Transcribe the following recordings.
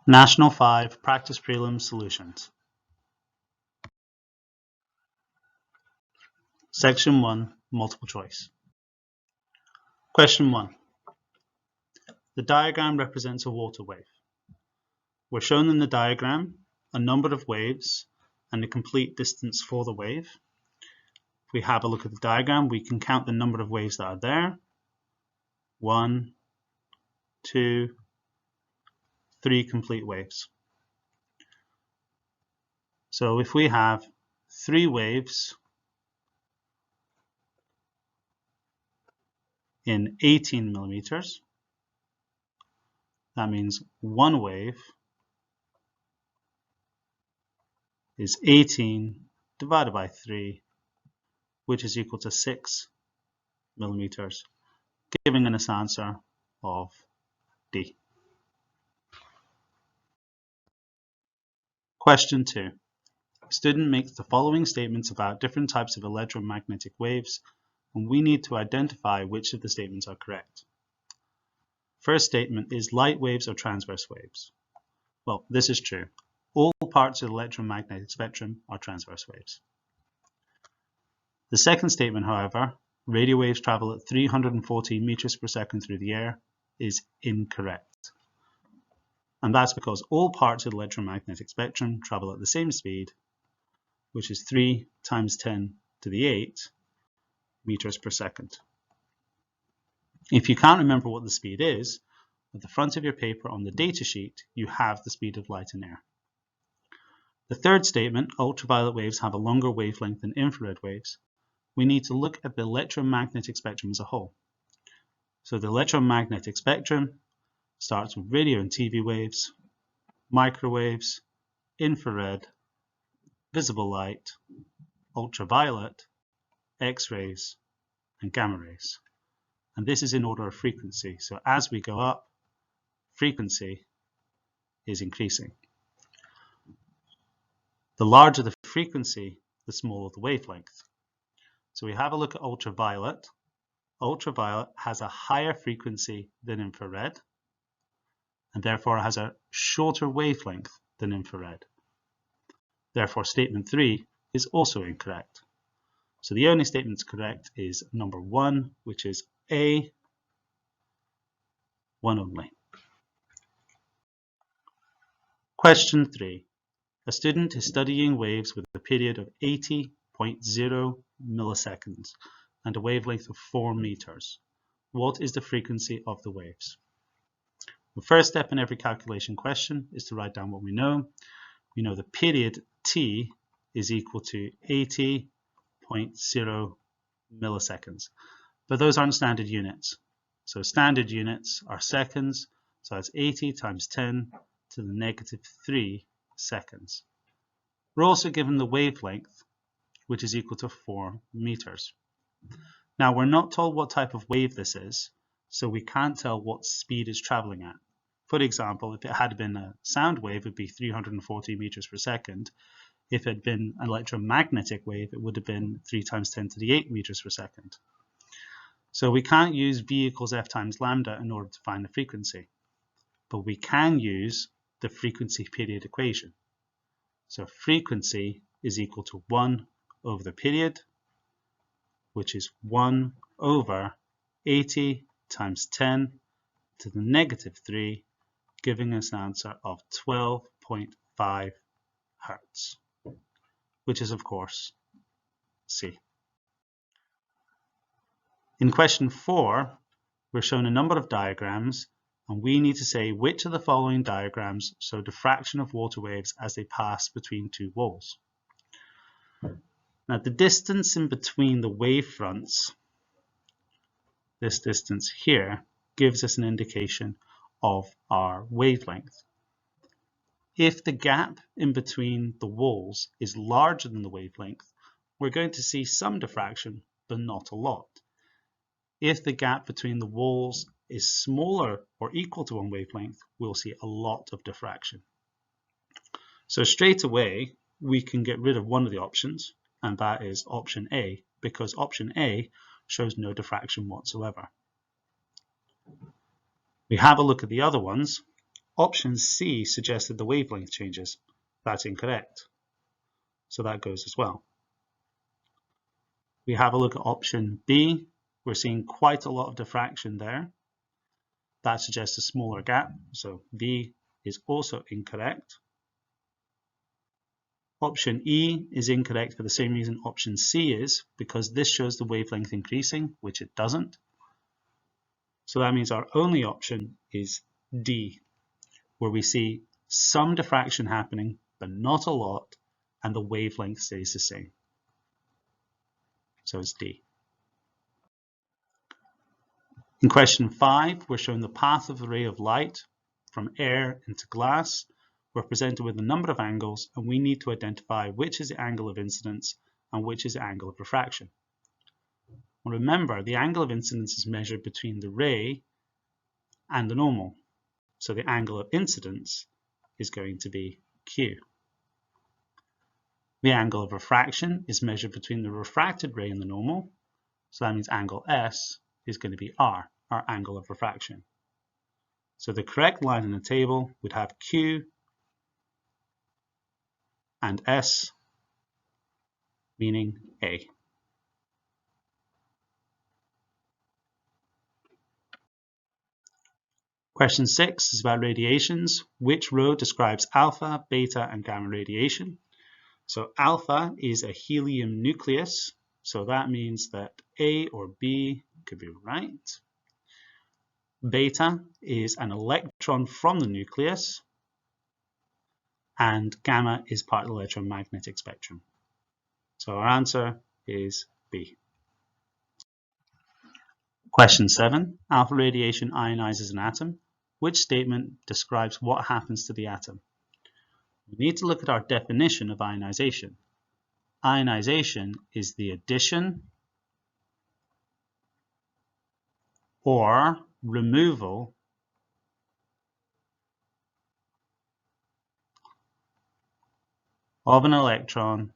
National 5 Practice Prelim Solutions. Section 1, Multiple Choice. Question 1. The diagram represents a water wave. We're shown in the diagram a number of waves and the complete distance for the wave. If we have a look at the diagram, we can count the number of waves that are there. 1, 2, 3 complete waves. So if we have 3 waves in 18 millimeters, that means one wave is 18 divided by 3, which is equal to 6 millimeters, giving us an answer of D. Question 2. A student makes the following statements about different types of electromagnetic waves, and we need to identify which of the statements are correct. First statement is light waves or transverse waves. Well, this is true. All parts of the electromagnetic spectrum are transverse waves. The second statement, however, radio waves travel at 314 meters per second through the air, is incorrect. And that's because all parts of the electromagnetic spectrum travel at the same speed, which is 3 times 10 to the 8 meters per second. If you can't remember what the speed is, at the front of your paper on the data sheet, you have the speed of light and air. The third statement, ultraviolet waves have a longer wavelength than infrared waves. We need to look at the electromagnetic spectrum as a whole. So the electromagnetic spectrum starts with radio and TV waves, microwaves, infrared, visible light, ultraviolet, X-rays, and gamma rays. And this is in order of frequency. So as we go up, frequency is increasing. The larger the frequency, the smaller the wavelength. So we have a look at ultraviolet. Ultraviolet has a higher frequency than infrared, and therefore has a shorter wavelength than infrared. Therefore, statement 3 is also incorrect. So the only statement that's correct is number 1, which is A, 1 only. Question 3. A student is studying waves with a period of 80.0 milliseconds and a wavelength of 4 meters. What is the frequency of the waves? The first step in every calculation question is to write down what we know. We know the period T is equal to 80.0 milliseconds. But those aren't standard units. So standard units are seconds. So that's 80 times 10 to the negative 3 seconds. We're also given the wavelength, which is equal to 4 meters. Now we're not told what type of wave this is, so we can't tell what speed it's traveling at. For example, if it had been a sound wave, it would be 340 meters per second. If it had been an electromagnetic wave, it would have been 3 times 10 to the 8 meters per second. So we can't use V equals F times lambda in order to find the frequency, but we can use the frequency period equation. So frequency is equal to 1 over the period, which is 1 over 80 times 10 to the negative 3, giving us an answer of 12.5 hertz, which is of course C. In question 4, we're shown a number of diagrams, and we need to say which of the following diagrams show diffraction of water waves as they pass between two walls. Now the distance in between the wave fronts, this distance here, gives us an indication of our wavelength. If the gap in between the walls is larger than the wavelength, we're going to see some diffraction, but not a lot. If the gap between the walls is smaller or equal to one wavelength, we'll see a lot of diffraction. So straight away, we can get rid of one of the options, and that is option A, because option A shows no diffraction whatsoever. We have a look at the other ones. Option C suggested the wavelength changes. That's incorrect. So that goes as well. We have a look at option B. We're seeing quite a lot of diffraction there. That suggests a smaller gap, so B is also incorrect. Option E is incorrect for the same reason option C is, because this shows the wavelength increasing, which it doesn't. So that means our only option is D, where we see some diffraction happening, but not a lot, and the wavelength stays the same. So it's D. In question 5, we're shown the path of the ray of light from air into glass. We're presented with a number of angles, and we need to identify which is the angle of incidence and which is the angle of refraction. Remember, the angle of incidence is measured between the ray and the normal. So the angle of incidence is going to be Q. The angle of refraction is measured between the refracted ray and the normal. So that means angle S is going to be R, our angle of refraction. So the correct line in the table would have Q and S, meaning A. Question 6 is about radiations. Which row describes alpha, beta, and gamma radiation? So alpha is a helium nucleus, so that means that A or B could be right. Beta is an electron from the nucleus, and gamma is part of the electromagnetic spectrum. So our answer is B. Question 7. Alpha radiation ionizes an atom. Which statement describes what happens to the atom? We need to look at our definition of ionization. Ionization is the addition or removal of an electron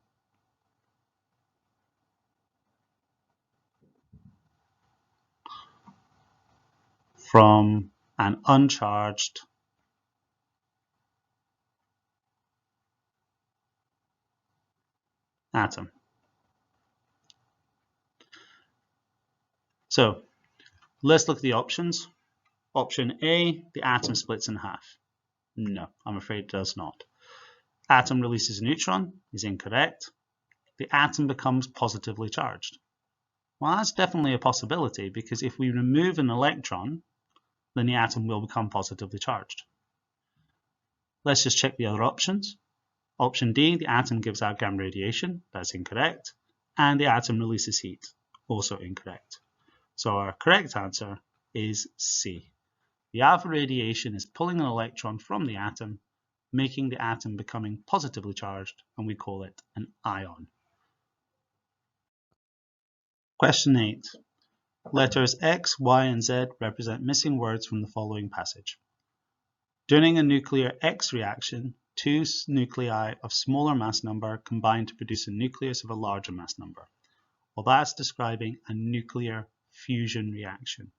from an uncharged atom. So let's look at the options. Option A, the atom splits in half. No, I'm afraid it does not. Atom releases a neutron is incorrect. The atom becomes positively charged. Well, that's definitely a possibility, because if we remove an electron, then the atom will become positively charged. Let's just check the other options. Option D, the atom gives out gamma radiation. That's incorrect. And the atom releases heat. Also incorrect. So our correct answer is C. The alpha radiation is pulling an electron from the atom, making the atom becoming positively charged, and we call it an ion. Question 8. Letters X, Y, and Z represent missing words from the following passage. During a nuclear X reaction, two nuclei of smaller mass number combine to produce a nucleus of a larger mass number. Well, that's describing a nuclear fusion reaction.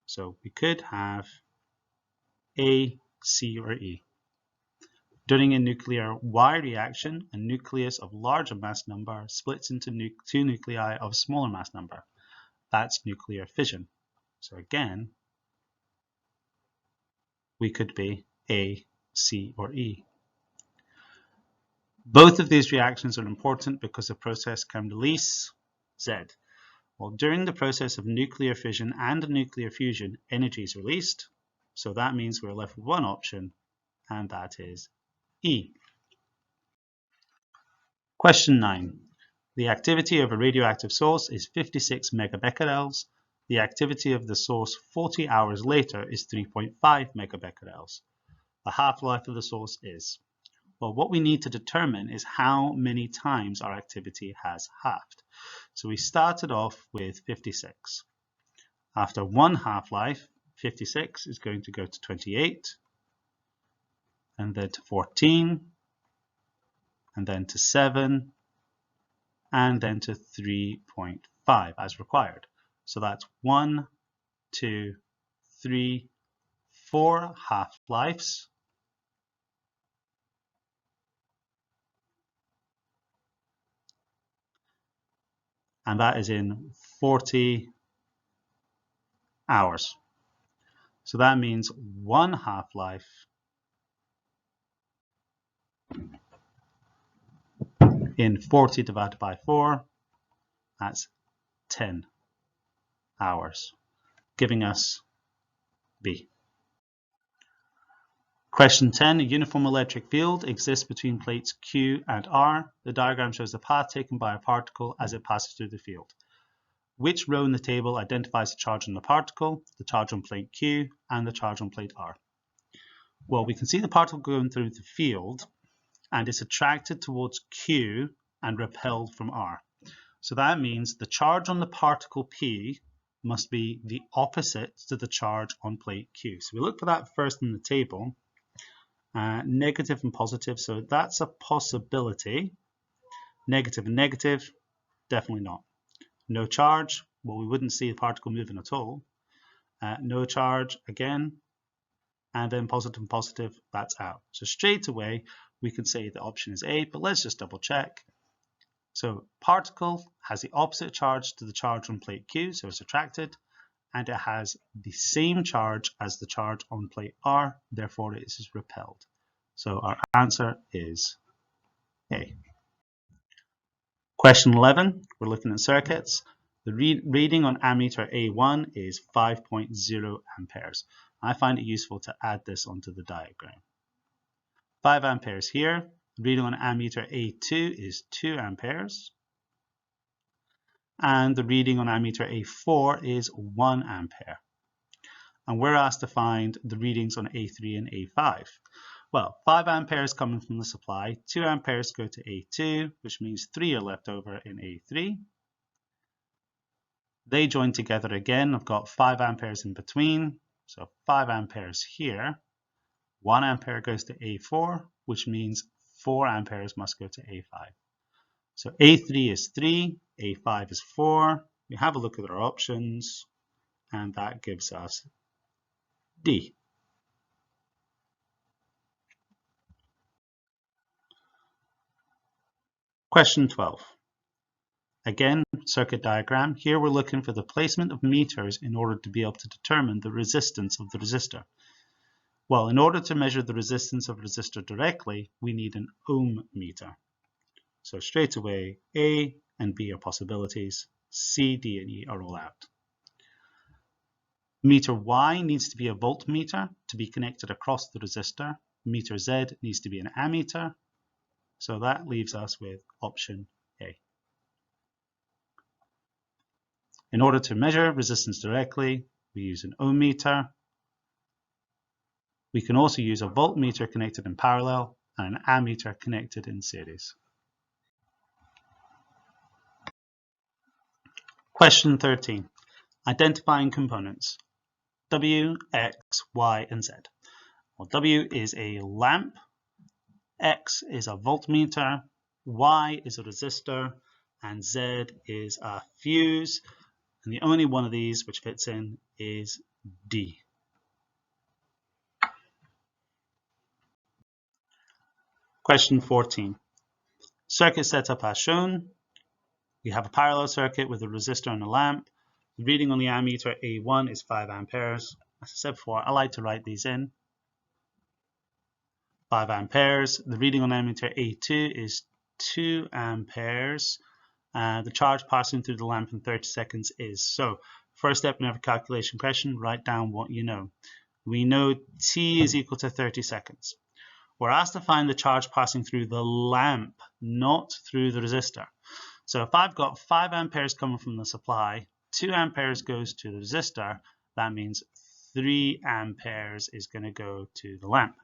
So we could have A, C, or E. During a nuclear Y reaction, a nucleus of larger mass number splits into two nuclei of smaller mass number. That's nuclear fission. So again, we could be A, C, or E. Both of these reactions are important because the process can release Z. Well, during the process of nuclear fission and nuclear fusion, energy is released. So that means we're left with one option, and that is E. Question 9. The activity of a radioactive source is 56 megabecquerels. The activity of the source 40 hours later is 3.5 megabecquerels. The half-life of the source is. Well, what we need to determine is how many times our activity has halved. So we started off with 56. After one half-life, 56 is going to go to 28, and then to 14, and then to 7, and then to 3.5 as required. So that's 1, 2, 3, 4 half-lives and that is in 40 hours. So that means one half-life in 40 divided by 4, that's 10 hours, giving us B. Question 10, a uniform electric field exists between plates Q and R. The diagram shows the path taken by a particle as it passes through the field. Which row in the table identifies the charge on the particle, the charge on plate Q, and the charge on plate R? Well, we can see the particle going through the field, and it's attracted towards Q and repelled from R. So that means the charge on the particle P must be the opposite to the charge on plate Q. So we look for that first in the table. Negative and positive, so that's a possibility. Negative and negative, definitely not. No charge, well, we wouldn't see the particle moving at all. No charge again, and then positive and positive, that's out. So straight away, we can say the option is A, but let's just double check. So particle has the opposite charge to the charge on plate Q, so it's attracted, and it has the same charge as the charge on plate R, therefore it is repelled. So our answer is A. Question 11, we're looking at circuits. The reading on ammeter A1 is 5.0 amperes. I find it useful to add this onto the diagram. 5 amperes here. The reading on ammeter A2 is 2 amperes. And the reading on ammeter A4 is 1 ampere. And we're asked to find the readings on A3 and A5. Well, 5 amperes coming from the supply, 2 amperes go to A2, which means 3 are left over in A3. They join together again. I've got 5 amperes in between, so 5 amperes here. 1 ampere goes to A4, which means 4 amperes must go to A5. So A3 is 3, A5 is 4. We have a look at our options, and that gives us D. Question 12. Again, circuit diagram. Here we're looking for the placement of meters in order to be able to determine the resistance of the resistor. Well, in order to measure the resistance of a resistor directly, we need an ohm meter. So straight away, A and B are possibilities. C, D, and E are all out. Meter Y needs to be a voltmeter to be connected across the resistor. Meter Z needs to be an ammeter. So that leaves us with option A. In order to measure resistance directly, we use an ohm meter. We can also use a voltmeter connected in parallel and an ammeter connected in series. Question 13. Identifying components. W, X, Y, and Z. Well, W is a lamp, X is a voltmeter, Y is a resistor, and Z is a fuse. And the only one of these which fits in is D. Question 14. Circuit setup as shown. We have a parallel circuit with a resistor and a lamp. The reading on the ammeter A1 is 5 amperes. As I said before, I like to write these in. 5 amperes. The reading on ammeter A2 is 2 amperes. The charge passing through the lamp in 30 seconds is so. First step in every calculation question, write down what you know. We know T is equal to 30 seconds. We're asked to find the charge passing through the lamp, not through the resistor. So if I've got 5 amperes coming from the supply, 2 amperes goes to the resistor, that means 3 amperes is going to go to the lamp.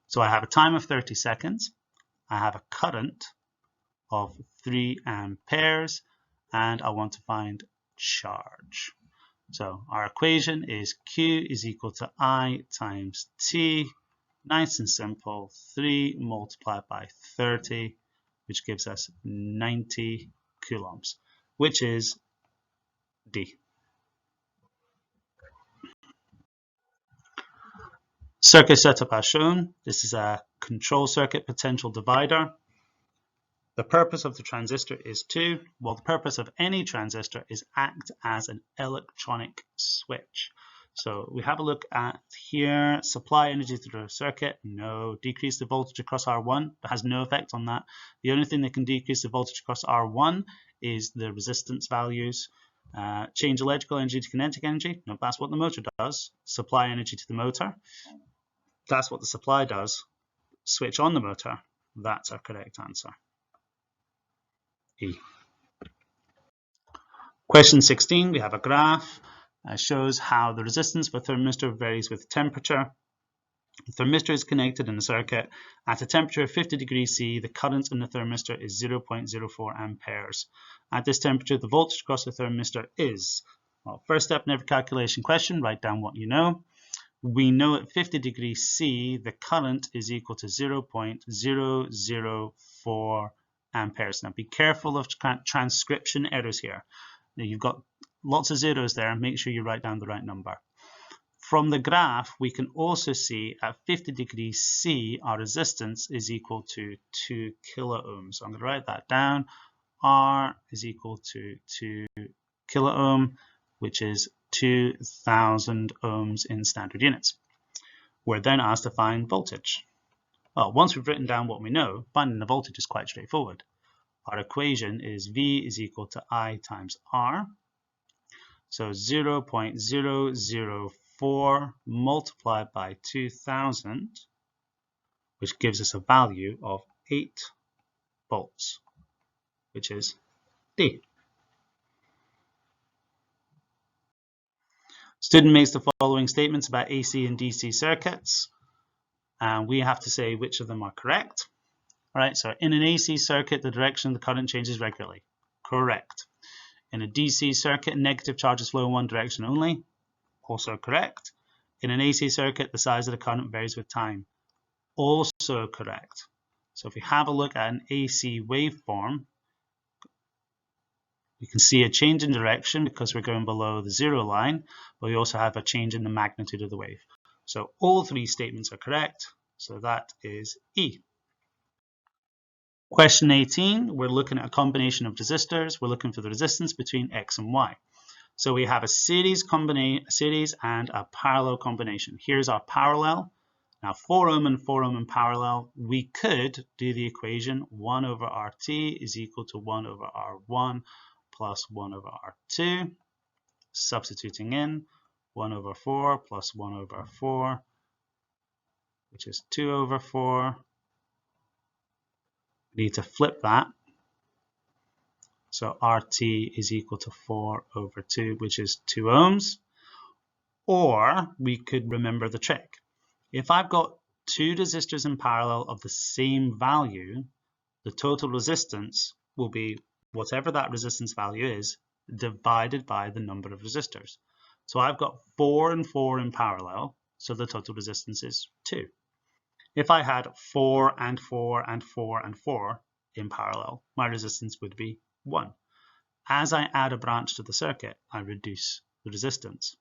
So I have a time of 30 seconds, I have a current of 3 amperes, and I want to find charge. So our equation is Q is equal to I times T. Nice and simple, 3 multiplied by 30, which gives us 90 coulombs, which is D. Circuit setup as shown. This is a control circuit potential divider. The purpose of the transistor is to, well, the purpose of any transistor is act as an electronic switch. So we have a look at here, supply energy to the circuit, no. Decrease the voltage across R1, that has no effect on that. The only thing that can decrease the voltage across R1 is the resistance values. Change electrical energy to kinetic energy, no, that's what the motor does. Supply energy to the motor, that's what the supply does. Switch on the motor, that's our correct answer. E. Question 16, we have a graph. Shows how the resistance of a thermistor varies with temperature. The thermistor is connected in the circuit. At a temperature of 50 degrees C, the current in the thermistor is 0.04 amperes. At this temperature, the voltage across the thermistor is, well, first step in every calculation question, write down what you know. We know at 50 degrees C, the current is equal to 0.004 amperes. Now be careful of transcription errors here. Now, you've got lots of zeros there, make sure you write down the right number. From the graph, we can also see at 50 degrees C, our resistance is equal to 2 kilo ohms. So I'm going to write that down. R is equal to 2 kilo ohm, which is 2,000 ohms in standard units. We're then asked to find voltage. Well, once we've written down what we know, finding the voltage is quite straightforward. Our equation is V is equal to I times R. So 0.004 multiplied by 2,000, which gives us a value of 8 volts, which is D. Student makes the following statements about AC and DC circuits, and we have to say which of them are correct. All right, so in an AC circuit, the direction of the current changes regularly. Correct. In a DC circuit, negative charges flow in one direction only. Also correct. In an AC circuit, the size of the current varies with time. Also correct. So if we have a look at an AC waveform, we can see a change in direction because we're going below the zero line, but we also have a change in the magnitude of the wave. So all three statements are correct. So that is E. Question 18, we're looking at a combination of resistors. We're looking for the resistance between X and Y. So we have a series and a parallel combination. Here's our parallel. Now 4 ohm and 4 ohm in parallel, we could do the equation 1 over RT is equal to 1 over R1 plus 1 over R2. Substituting in 1 over 4 plus 1 over 4, which is 2 over 4. We need to flip that. So RT is equal to 4 over 2, which is 2 ohms. Or we could remember the trick. If I've got two resistors in parallel of the same value, the total resistance will be whatever that resistance value is divided by the number of resistors. So I've got 4 and 4 in parallel, so the total resistance is 2. If I had 4 and 4 and 4 and 4 in parallel, my resistance would be 1. As I add a branch to the circuit, I reduce the resistance.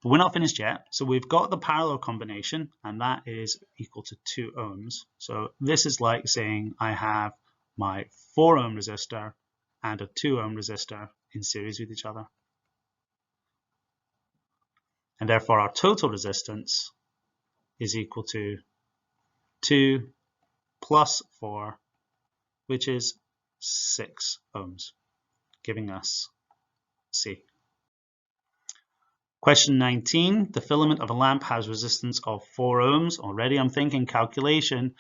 But we're not finished yet. So we've got the parallel combination, and that is equal to 2 ohms. So this is like saying I have my 4 ohm resistor and a 2 ohm resistor in series with each other. And therefore our total resistance is equal to 2 plus 4, which is 6 ohms, giving us C. Question 19, the filament of a lamp has resistance of 4 ohms. Already I'm thinking calculation.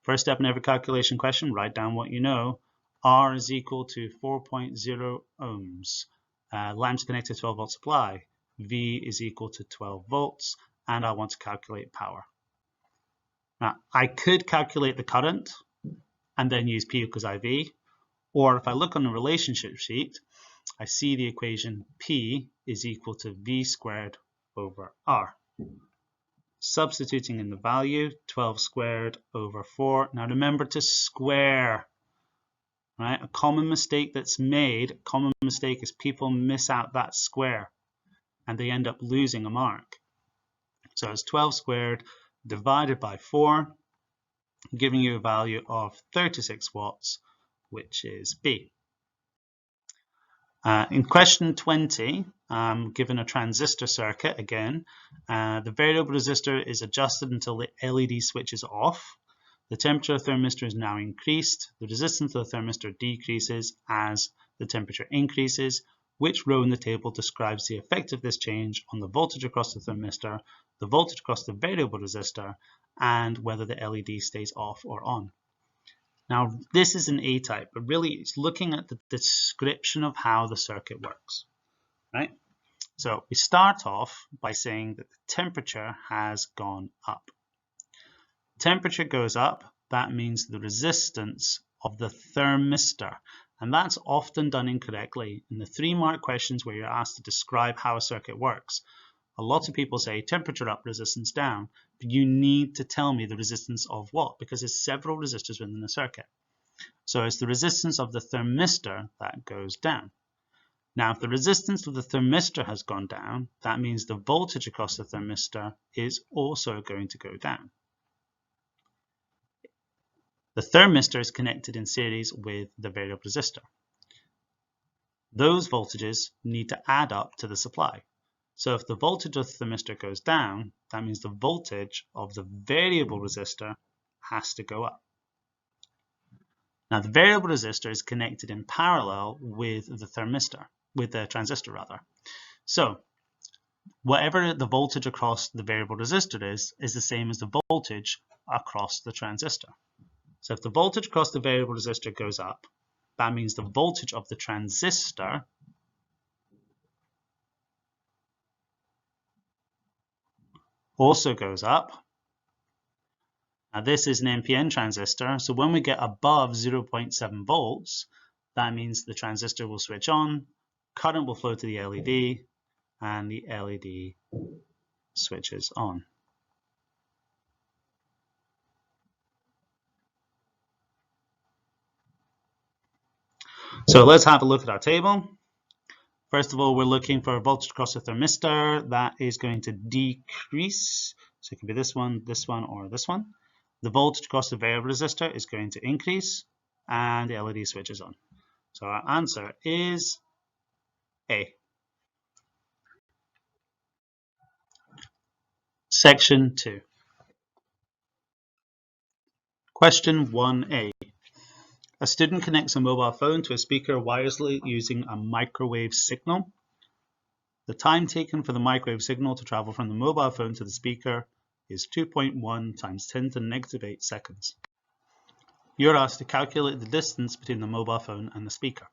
First step in every calculation question, write down what you know. R is equal to 4.0 ohms. Lamp's connected to 12 volt supply. V is equal to 12 volts, and I want to calculate power. Now, I could calculate the current and then use P equals IV, or if I look on the relationship sheet, I see the equation P is equal to V squared over R. Substituting in the value, 12 squared over 4. Now remember to square, right? A common mistake that's made, is people miss out that square and they end up losing a mark. So it's 12 squared divided by 4, giving you a value of 36 watts. which is B. In question 20, given a transistor circuit again, the variable resistor is adjusted until the LED switch is off. The temperature of the thermistor is now increased. The resistance of the thermistor decreases as the temperature increases. Which row in the table describes the effect of this change on the voltage across the thermistor, the voltage across the variable resistor, and whether the LED stays off or on? Now, this is an A-type, but really it's looking at the description of how the circuit works, right? So we start off by saying that the temperature has gone up. Temperature goes up, that means the resistance of the thermistor, and that's often done incorrectly. In the 3-mark questions where you're asked to describe how a circuit works, a lot of people say temperature up, resistance down, but you need to tell me the resistance of what, because there's several resistors within the circuit. So it's the resistance of the thermistor that goes down. Now, if the resistance of the thermistor has gone down, that means the voltage across the thermistor is also going to go down. The thermistor is connected in series with the variable resistor. Those voltages need to add up to the supply. So if the voltage of the thermistor goes down, that means the voltage of the variable resistor has to go up. Now, the variable resistor is connected in parallel with the thermistor, with the transistor rather. So whatever the voltage across the variable resistor is the same as the voltage across the transistor. So if the voltage across the variable resistor goes up, that means the voltage of the transistor also goes up. Now this is an NPN transistor, so when we get above 0.7 volts, that means the transistor will switch on, current will flow to the LED, and the LED switches on. So let's have a look at our table. First of all, we're looking for voltage across the thermistor. That is going to decrease. So it can be this one, or this one. The voltage across the variable resistor is going to increase, and the LED switches on. So our answer is A. Section 2. Question 1A. A student connects a mobile phone to a speaker wirelessly using a microwave signal. The time taken for the microwave signal to travel from the mobile phone to the speaker is 2.1 times 10 to the negative 8 seconds. You're asked to calculate the distance between the mobile phone and the speaker.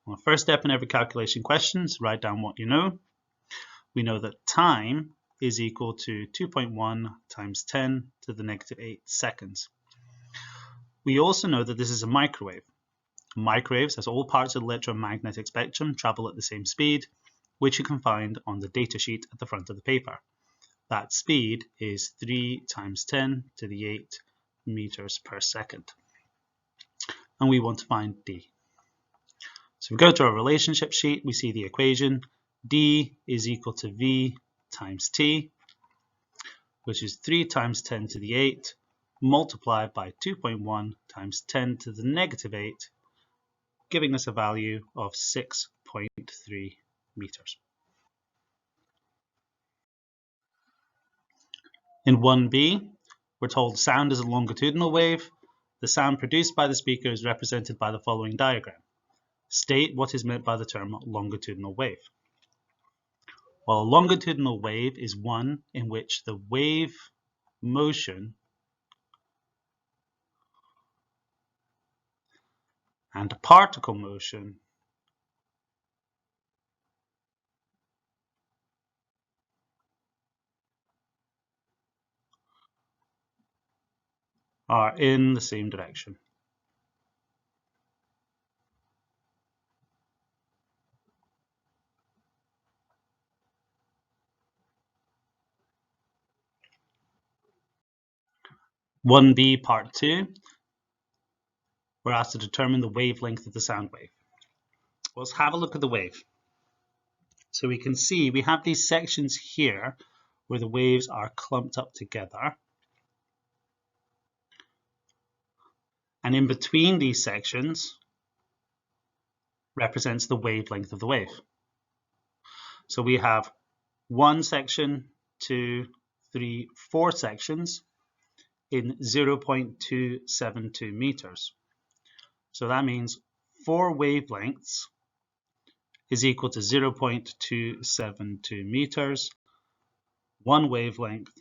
Well, first step in every calculation question is write down what you know. We know that time is equal to 2.1 times 10 to the negative 8 seconds. We also know that this is a microwave. Microwaves, as all parts of the electromagnetic spectrum, travel at the same speed, which you can find on the datasheet at the front of the paper. That speed is 3 times 10 to the 8 meters per second. And we want to find D. So we go to our relationship sheet, we see the equation. D is equal to V times T, which is 3 times 10 to the 8 multiplied by 2.1 times 10 to the negative 8, giving us a value of 6.3 meters. In 1B, we're told sound is a longitudinal wave. The sound produced by the speaker is represented by the following diagram. State what is meant by the term longitudinal wave. Well, a longitudinal wave is one in which the wave motion and particle motion are in the same direction. One B part 2, we're asked to determine the wavelength of the sound wave. Let's have a look at the wave. So we can see we have these sections here where the waves are clumped up together. and in between these sections represents the wavelength of the wave. So we have 1 section, 2, 3, 4 sections in 0.272 meters. So that means 4 wavelengths is equal to 0.272 meters. 1 wavelength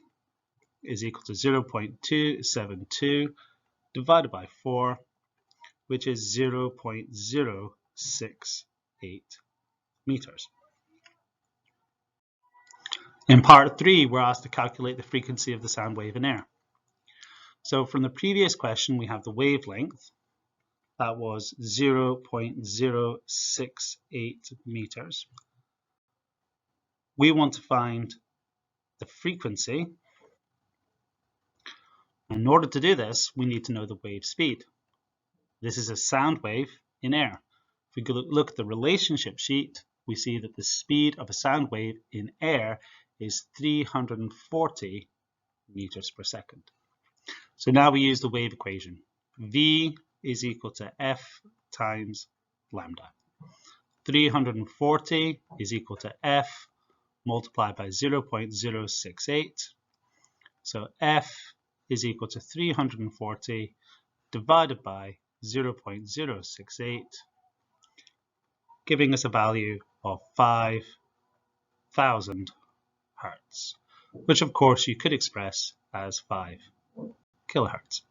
is equal to 0.272 divided by 4, which is 0.068 meters. In part 3, we're asked to calculate the frequency of the sound wave in air. So from the previous question, we have the wavelength. That was 0.068 meters. We want to find the frequency. In order to do this, we need to know the wave speed. This is a sound wave in air. If we look at the relationship sheet, we see that the speed of a sound wave in air is 340 meters per second. So now we use the wave equation. V is equal to F times lambda. 340 is equal to F multiplied by 0.068. So F is equal to 340 divided by 0.068, giving us a value of 5,000 hertz, which of course you could express as 5 kilohertz.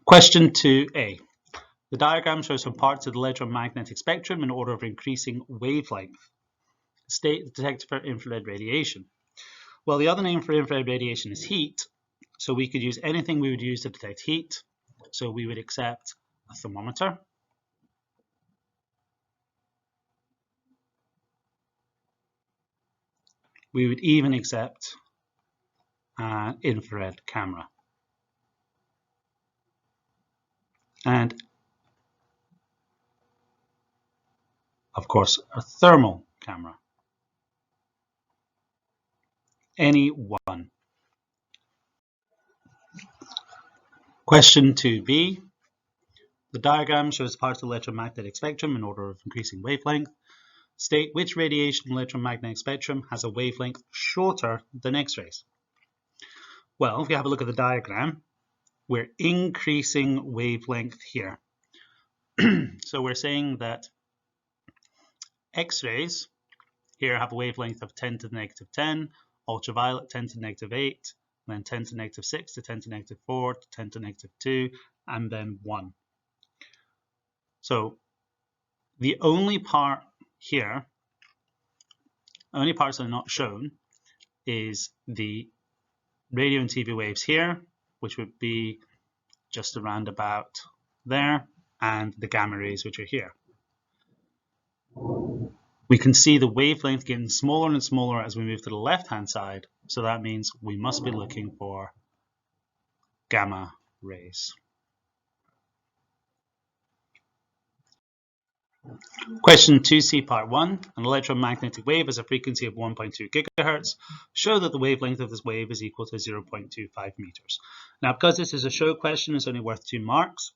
Question 2a. The diagram shows some parts of the electromagnetic spectrum in order of increasing wavelength. State the detector for infrared radiation. Well, the other name for infrared radiation is heat, so we could use anything we would use to detect heat. So we would accept a thermometer, we would even accept an infrared camera, and of course a thermal camera. Any one. Question 2b. The diagram shows parts of the electromagnetic spectrum in order of increasing wavelength. State which radiation electromagnetic spectrum has a wavelength shorter than X-rays. Well, if you have a look at the diagram, we're increasing wavelength here. So we're saying that X-rays here have a wavelength of 10 to the negative 10, ultraviolet 10 to the negative 8, then 10 to the negative 6 to 10 to the negative 4 to 10 to the negative 2, and then 1. So the only part here, only parts that are not shown, is the radio and TV waves here, which would be just around about there, and the gamma rays, which are here. We can see the wavelength getting smaller and smaller as we move to the left-hand side, so that means we must be looking for gamma rays. Question 2c part 1. An electromagnetic wave has a frequency of 1.2 gigahertz. Show that the wavelength of this wave is equal to 0.25 meters. Now, because this is a show question, it's only worth 2 marks.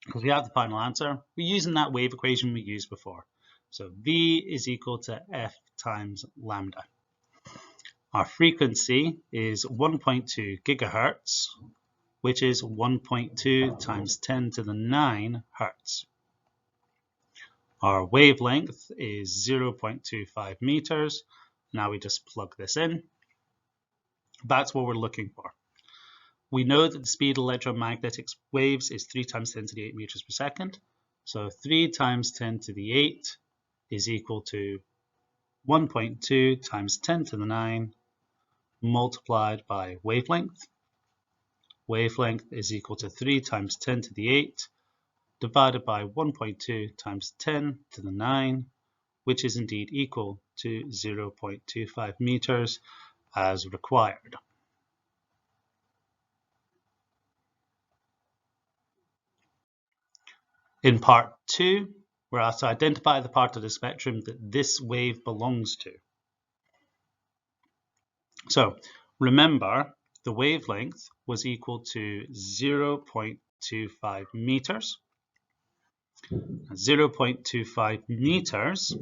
Because we have the final answer, we're using that wave equation we used before. So V is equal to F times lambda. Our frequency is 1.2 gigahertz, which is 1.2 times 10 to the 9 hertz. Our wavelength is 0.25 meters. Now we just plug this in. That's what we're looking for. We know that the speed of electromagnetic waves is 3 times 10 to the 8 meters per second. So 3 times 10 to the 8 is equal to 1.2 times 10 to the 9 multiplied by wavelength. Wavelength is equal to 3 times 10 to the 8 divided by 1.2 times 10 to the 9, which is indeed equal to 0.25 meters as required. In part 2, we're asked to identify the part of the spectrum that this wave belongs to. So remember the wavelength was equal to 0.25 meters. 0.25 meters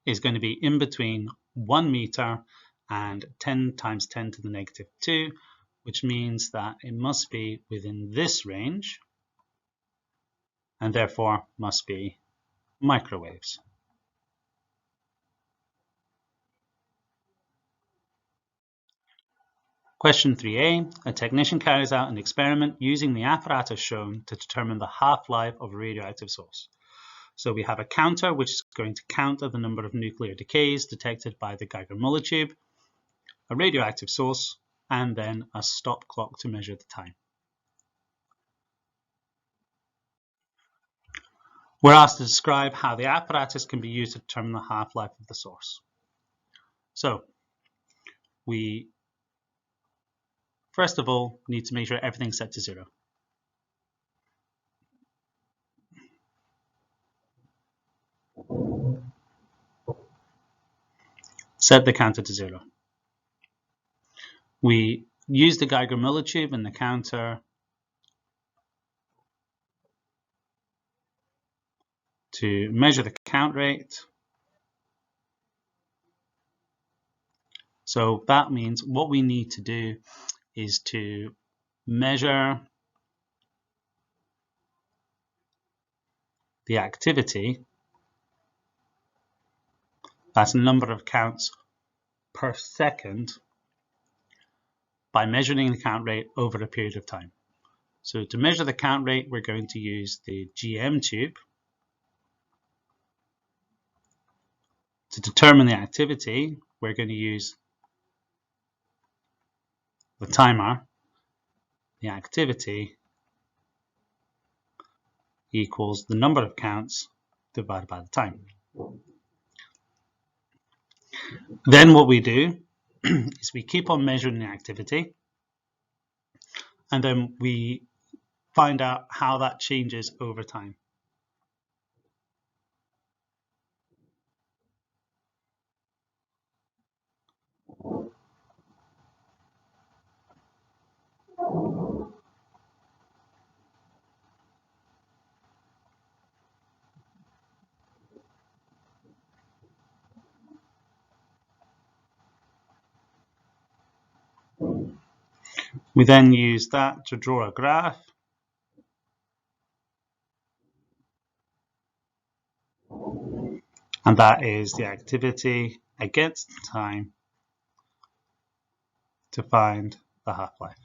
is going to be in between 1 meter and 10 times 10 to the negative 2, which means that it must be within this range and therefore must be microwaves. Question 3a, a technician carries out an experiment using the apparatus shown to determine the half-life of a radioactive source. So we have a counter which is going to count the number of nuclear decays detected by the Geiger-Müller tube, a radioactive source, and then a stop clock to measure the time. We're asked to describe how the apparatus can be used to determine the half-life of the source. So we first of all need to make sure everything's set to 0. Set the counter to 0. We use the Geiger-Müller tube and the counter to measure the count rate. So that means what we need to do is to measure the activity, that's the number of counts per second, by measuring the count rate over a period of time. So to measure the count rate, we're going to use the GM tube. To determine the activity, we're going to use the timer. The activity equals the number of counts divided by the time. Then what we do is we keep on measuring the activity, and then we find out how that changes over time. We then use that to draw a graph. And that is the activity against time to find the half-life.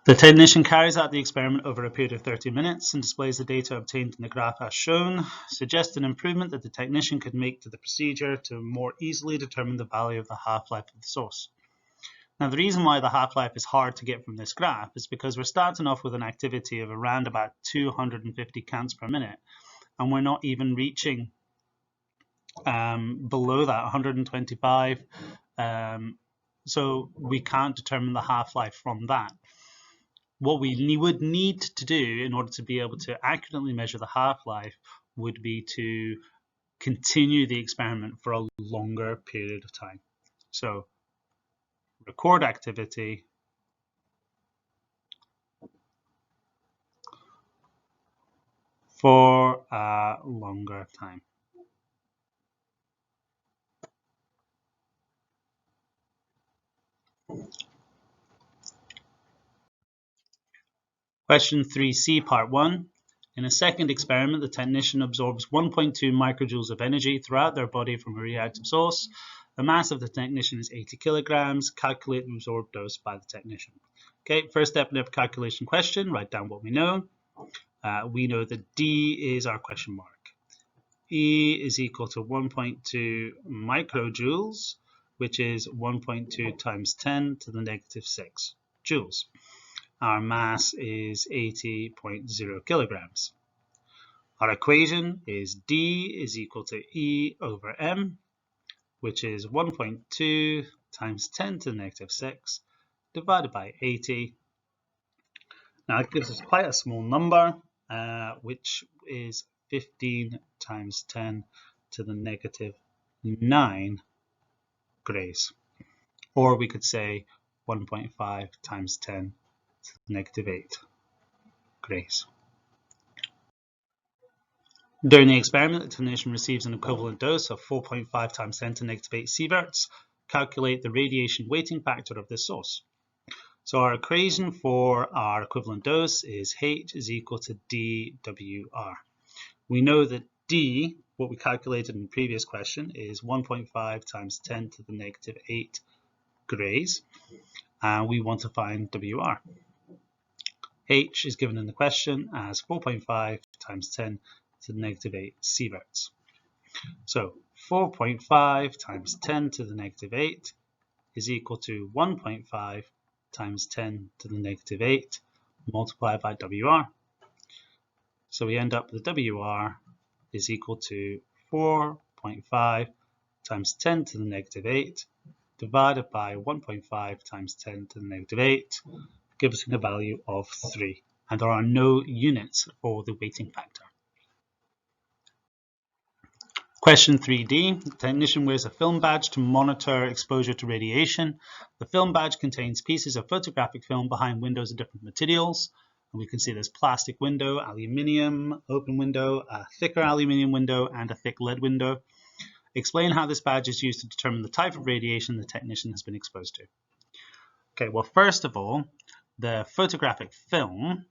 The technician carries out the experiment over a period of 30 minutes and displays the data obtained in the graph as shown, suggests an improvement that the technician could make to the procedure to more easily determine the value of the half-life of the source. Now, the reason why the half-life is hard to get from this graph is because we're starting off with an activity of around about 250 counts per minute, and we're not even reaching below that, 125. So we can't determine the half-life from that. What we would need to do in order to be able to accurately measure the half-life would be to continue the experiment for a longer period of time. So record activity for a longer time. Question 3c, part 1. In a second experiment, the technician absorbs 1.2 microjoules of energy throughout their body from a radioactive source. The mass of the technician is 80 kilograms. Calculate the absorbed dose by the technician. Okay, first step in the calculation question, write down what we know. We know that D is our question mark. E is equal to 1.2 microjoules, which is 1.2 times 10 to the negative 6 joules. Our mass is 80.0 kilograms. Our equation is D is equal to E over M, which is 1.2 times 10 to the negative 6 divided by 80. Now it gives us quite a small number, which is 15 times 10 to the negative 9 grays. Or we could say 1.5 times 10 to the negative 8 grays. During the experiment, the technician receives an equivalent dose of 4.5 times 10 to the negative 8 sieverts. Calculate the radiation weighting factor of this source. So our equation for our equivalent dose is H is equal to dWr. We know that D, what we calculated in the previous question, is 1.5 times 10 to the negative 8 grays, and we want to find WR. H is given in the question as 4.5 times 10 to the negative 8 sieverts. So 4.5 times 10 to the negative 8 is equal to 1.5 times 10 to the negative 8 multiplied by WR. So we end up with WR is equal to 4.5 times 10 to the negative 8 divided by 1.5 times 10 to the negative 8, gives us a value of 3. And there are no units for the weighting factor. Question 3D. The technician wears a film badge to monitor exposure to radiation. The film badge contains pieces of photographic film behind windows of different materials. And we can see there's plastic window, aluminium, open window, a thicker aluminium window, and a thick lead window. Explain how this badge is used to determine the type of radiation the technician has been exposed to. Okay, well, first of all, the photographic film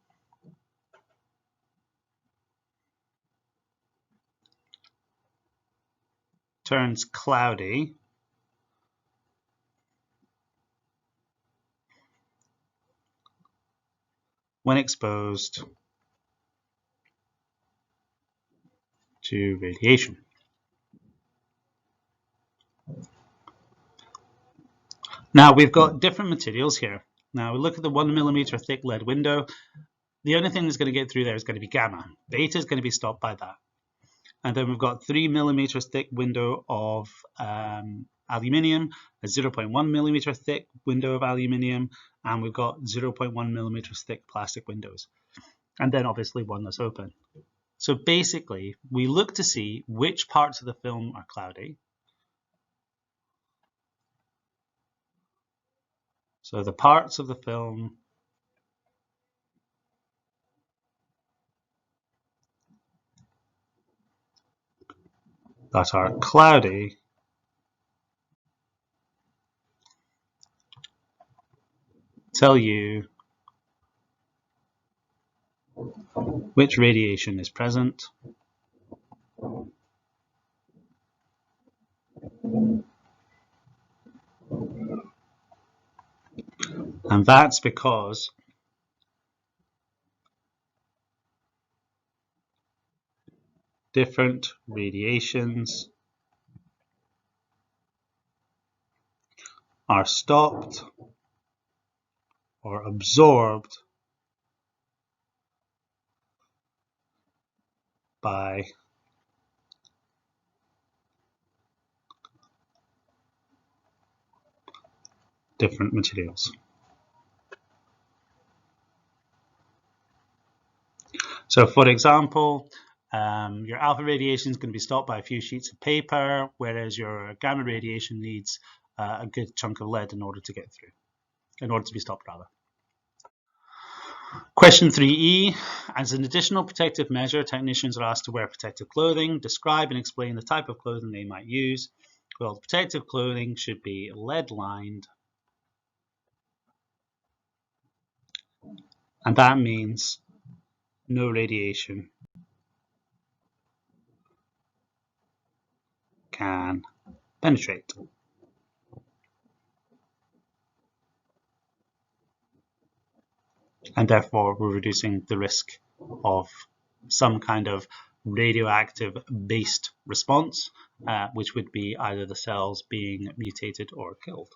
turns cloudy when exposed to radiation. Now we've got different materials here. Now we look at the 1 millimeter thick lead window. The only thing that's going to get through there is going to be gamma. Beta is going to be stopped by that. And then we've got 3 millimeters thick window of aluminium, a 0.1 millimeter thick window of aluminium, and we've got 0.1 millimeters thick plastic windows. And then obviously one that's open. So basically, we look to see which parts of the film are cloudy. So the parts of the film that are cloudy tell you which radiation is present and that's because different radiations are stopped or absorbed by different materials. So for example, your alpha radiation is going to be stopped by a few sheets of paper, whereas your gamma radiation needs a good chunk of lead in order to get through, in order to be stopped rather. Question 3E, as an additional protective measure, technicians are asked to wear protective clothing. Describe and explain the type of clothing they might use. Well, the protective clothing should be lead-lined, and that means no radiation can penetrate. And therefore, we're reducing the risk of some kind of radioactive based response, which would be either the cells being mutated or killed.